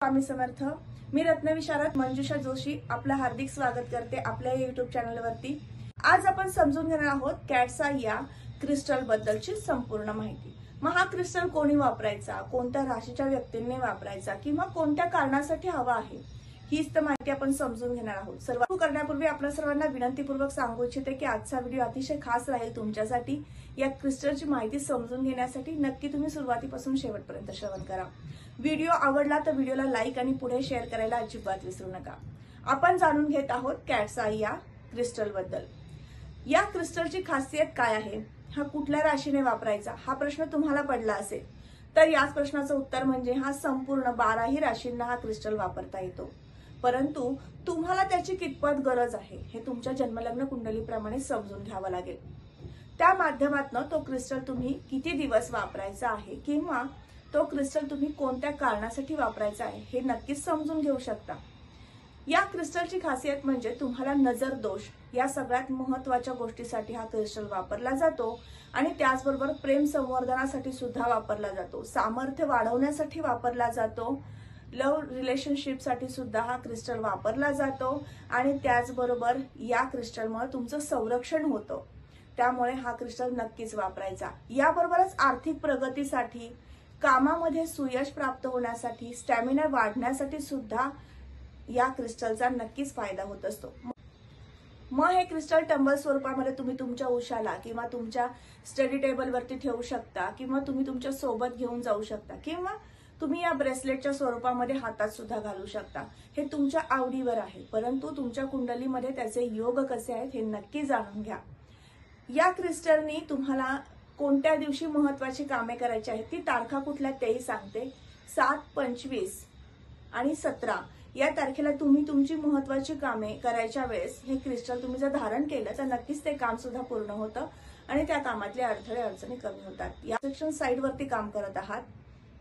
स्वामी समर्थ। मी रत्नविशारद मंजुषा जोशी आपलं हार्दिक स्वागत करते आपल्या युट्यूब चॅनलवरती। आज आपण समजून घेणार आहोत कॅट्स आय या क्रिस्टल बद्दलची संपूर्ण माहिती। मग हा क्रिस्टल कोणी वापरायचा, कोणत्या राशीच्या व्यक्तींनी वापरायचा किंवा कोणत्या कारणासाठी हवा आहे, हीच तर माहिती आपण समजून घेणार आहोत। सुरू करण्यापूर्वी आपल्या सर्वांना विनंतीपूर्वक सांगू इच्छिते की आजचा व्हिडिओ अतिशय खास राहील तुमच्यासाठी। या क्रिस्टलची माहिती समजून घेण्यासाठी नक्की तुम्ही सुरुवातीपासून शेवटपर्यंत श्रवण करा। व्हिडिओ आवडला तर व्हिडिओला लाईक आणि पुढे शेअर करायला अजिबात विसरू नका। आपण जाणून घेत आहोत कॅट्स आय या क्रिस्टल बद्दल। या क्रिस्टलची खासियत काय आहे, हा कुठल्या राशीने वापरायचा, हा प्रश्न तुम्हाला पडला असेल तर याच प्रश्नाचं उत्तर म्हणजे हा संपूर्ण 12ही राशींना हा क्रिस्टल वापरता येतो। परंतु तुम्हाला त्याची कितपत गरज आहे हे तुमच्या जन्मलग्न कुंडलीप्रमाणे समजून घ्यावं लागेल। त्या माध्यमातून तो क्रिस्टल तुम्ही किती दिवस वापरायचा आहे किंवा तो क्रिस्टल तुम्ही कोणत्या कारणासाठी वापरायचा आहे हे नक्कीच समजून घेऊ शकता। या क्रिस्टलची खासियत म्हणजे तुम्हाला नजर दोष या सगळ्यात महत्त्वाच्या गोष्टीसाठी हा क्रिस्टल वापरला जातो आणि त्याचबरोबर प्रेम संवर्धनासाठी सुद्धा वापरला जातो, सामर्थ्य वाढवण्यासाठी वापरला जातो, लव्ह रिलेशनशिपसाठी सुद्धा हा क्रिस्टल वापरला जातो आणि त्याचबरोबर या क्रिस्टलमुळे तुमचं संरक्षण होतं। त्यामुळे हा क्रिस्टल नक्कीच वापरायचा। याबरोबरच आर्थिक प्रगतीसाठी, कामामध्ये सुयश प्राप्त होण्यासाठी, स्टॅमिना वाढण्यासाठी सुद्धा या क्रिस्टलचा नक्कीच फायदा होत असतो। मग हे क्रिस्टल टंबल स्वरूपामध्ये तुम्ही तुमच्या उशाला किंवा तुमच्या स्टडी टेबलवरती ठेवू शकता किंवा तुम्ही तुमच्या सोबत घेऊन जाऊ शकता किंवा तुम्ही या ब्रेसलेटच्या स्वरूपामध्ये हातात सुद्धा घालू शकता। हे तुमच्या आवडीवर आहे, परंतु तुमच्या कुंडलीमध्ये त्याचे योग कसे आहेत हे नक्की जाणून घ्या। या क्रिस्टलनी तुम्हाला कोणत्या दिवशी महत्त्वाची कामे करायची आहेत, ती तारखा कुठल्या तेही सांगते। 7, 25 आणि 17 या तारखेला तुम्ही तुमची महत्त्वाची कामे करायच्या वेळेस हे क्रिस्टल तुम्ही जर धारण केलं तर नक्कीच ते काम सुद्धा पूर्ण होतं आणि त्या कामातले अडथळे अडचणी कमी होतात। या सेक्शन साइडवरती काम करत आहात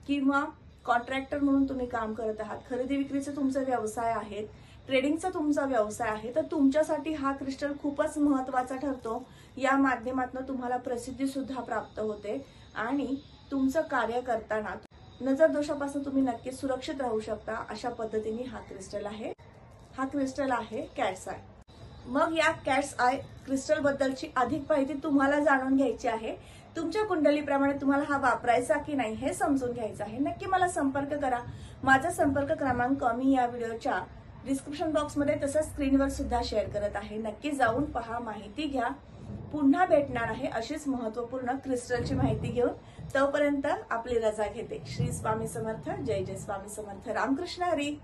किंवा कॉन्ट्रॅक्टर म्हणून तुम्ही काम करत आहात, खरेदी विक्रीचा तुमचा व्यवसाय आहे, ट्रेडिंगचा तुमचा व्यवसाय आहे, तर तुमच्यासाठी हा क्रिस्टल खूपच महत्त्वाचा ठरतो। या माध्यमातून तुम्हाला प्रसिद्धी सुद्धा प्राप्त होते आणि तुमचं कार्य करताना नजर दोषापासून तुम्ही नक्कीच सुरक्षित राहू शकता। अशा पद्धतीने हा क्रिस्टल आहे कॅट्स आय। मग या कॅट्स आय क्रिस्टल बद्दलची अधिक माहिती तुम्हाला जाणून घ्यायची आहे, तुमच्या कुंडलीप्रमाणे तुम्हाला हा वापरायचा की नाही हे समजून घ्यायचं आहे, नक्की मला संपर्क करा। माझा संपर्क क्रमांक मी या व्हिडिओच्या डिस्क्रिप्शन बॉक्समध्ये तसंच स्क्रीनवर सुद्धा शेअर करत आहे। नक्की जाऊन पहा, माहिती घ्या। पुन्हा भेटणार आहे अशीच महत्त्वपूर्ण क्रिस्टलची माहिती घेऊन। तोपर्यंत आपली रजा घेते। श्री स्वामी समर्थ। जय जय स्वामी समर्थ। रामकृष्ण हरी।